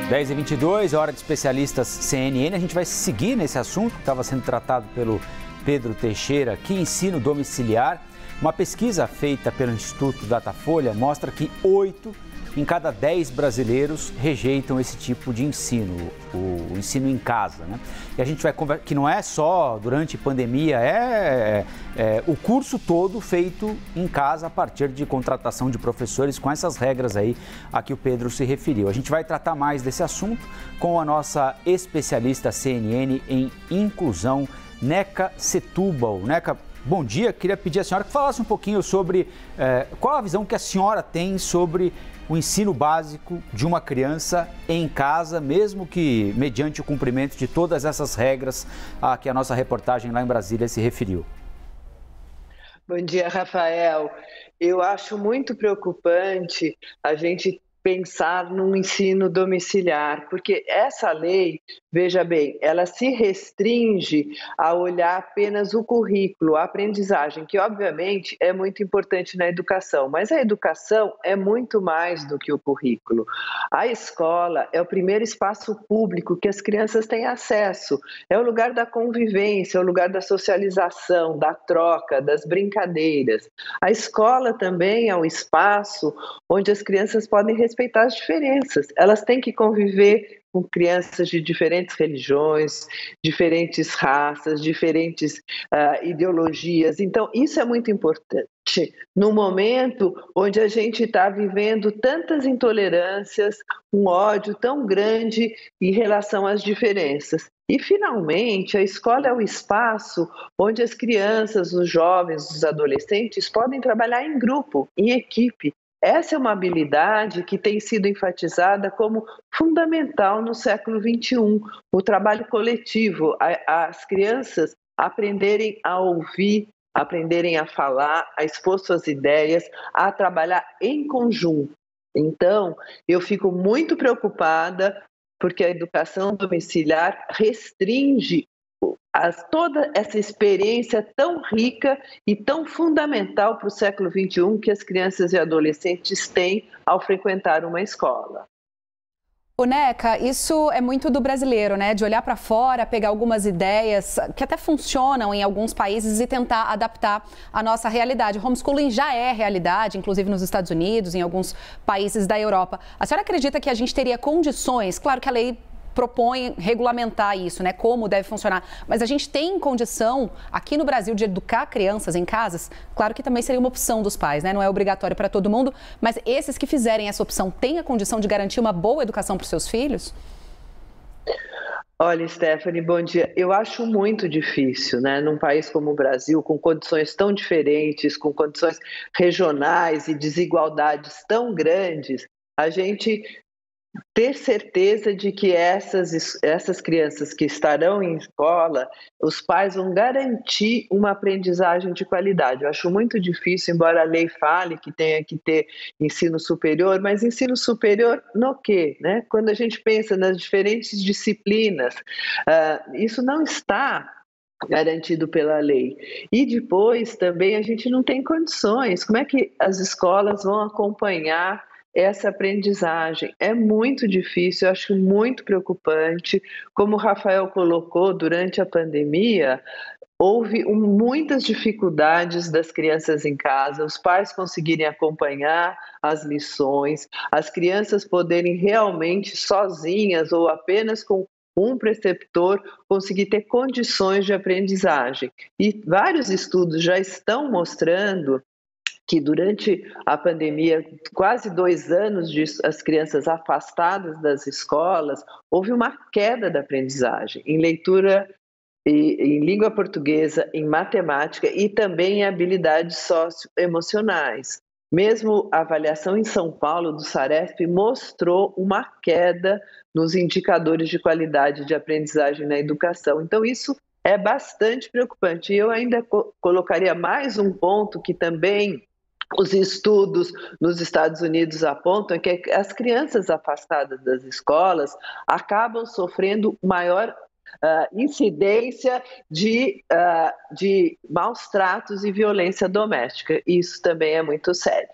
10h22, hora de especialistas CNN. A gente vai seguir nesse assunto que estava sendo tratado pelo Pedro Teixeira aqui, ensino domiciliar. Uma pesquisa feita pelo Instituto Datafolha mostra que 8 em cada 10 brasileiros rejeitam esse tipo de ensino, o ensino em casa, né? E a gente vai conversar, que não é só durante pandemia, é o curso todo feito em casa a partir de contratação de professores com essas regras aí a que o Pedro se referiu. A gente vai tratar mais desse assunto com a nossa especialista CNN em inclusão, Neca Setúbal. Neca, bom dia, queria pedir à senhora que falasse um pouquinho sobre qual a visão que a senhora tem sobre o ensino básico de uma criança em casa, mesmo que mediante o cumprimento de todas essas regras a que a nossa reportagem lá em Brasília se referiu. Bom dia, Rafael. Eu acho muito preocupante a gente pensar num ensino domiciliar, porque essa lei, veja bem, ela se restringe a olhar apenas o currículo, a aprendizagem, que obviamente é muito importante na educação, mas a educação é muito mais do que o currículo. A escola é o primeiro espaço público que as crianças têm acesso, é o lugar da convivência, é o lugar da socialização, da troca, das brincadeiras. A escola também é um espaço onde as crianças podem respeitar as diferenças. Elas têm que conviver com crianças de diferentes religiões, diferentes raças, diferentes ideologias. Então, isso é muito importante. No momento onde a gente está vivendo tantas intolerâncias, um ódio tão grande em relação às diferenças. E, finalmente, a escola é o espaço onde as crianças, os jovens, os adolescentes podem trabalhar em grupo, em equipe. Essa é uma habilidade que tem sido enfatizada como fundamental no século XXI, o trabalho coletivo, as crianças aprenderem a ouvir, aprenderem a falar, a expor suas ideias, a trabalhar em conjunto. Então, eu fico muito preocupada porque a educação domiciliar restringe toda essa experiência tão rica e tão fundamental para o século XXI que as crianças e adolescentes têm ao frequentar uma escola. Ô Neca, isso é muito do brasileiro, né? De olhar para fora, pegar algumas ideias que até funcionam em alguns países e tentar adaptar à nossa realidade. O homeschooling já é realidade, inclusive nos Estados Unidos, em alguns países da Europa. A senhora acredita que a gente teria condições? Claro que a lei propõe regulamentar isso, né? Como deve funcionar. Mas a gente tem condição aqui no Brasil de educar crianças em casas? Claro que também seria uma opção dos pais, né? Não é obrigatório para todo mundo, mas esses que fizerem essa opção têm a condição de garantir uma boa educação para os seus filhos? Olha, Stephanie, bom dia. Eu acho muito difícil, né? Num país como o Brasil, com condições tão diferentes, com condições regionais e desigualdades tão grandes, a gente ter certeza de que essas crianças que estarão em escola, os pais vão garantir uma aprendizagem de qualidade. Eu acho muito difícil, embora a lei fale que tenha que ter ensino superior, mas ensino superior no quê? Né? Quando a gente pensa nas diferentes disciplinas, isso não está garantido pela lei. E depois também a gente não tem condições. Como é que as escolas vão acompanhar essa aprendizagem? É muito difícil, eu acho muito preocupante. Como o Rafael colocou, durante a pandemia, houve muitas dificuldades das crianças em casa, os pais conseguirem acompanhar as lições, as crianças poderem realmente sozinhas ou apenas com um preceptor conseguir ter condições de aprendizagem. E vários estudos já estão mostrando que durante a pandemia, quase 2 anos de as crianças afastadas das escolas, houve uma queda da aprendizagem em leitura, em língua portuguesa, em matemática e também em habilidades socioemocionais. Mesmo a avaliação em São Paulo do Saresp mostrou uma queda nos indicadores de qualidade de aprendizagem na educação. Então, isso é bastante preocupante. E eu ainda colocaria mais um ponto que também os estudos nos Estados Unidos apontam, que as crianças afastadas das escolas acabam sofrendo maior incidência de maus tratos e violência doméstica. Isso também é muito sério.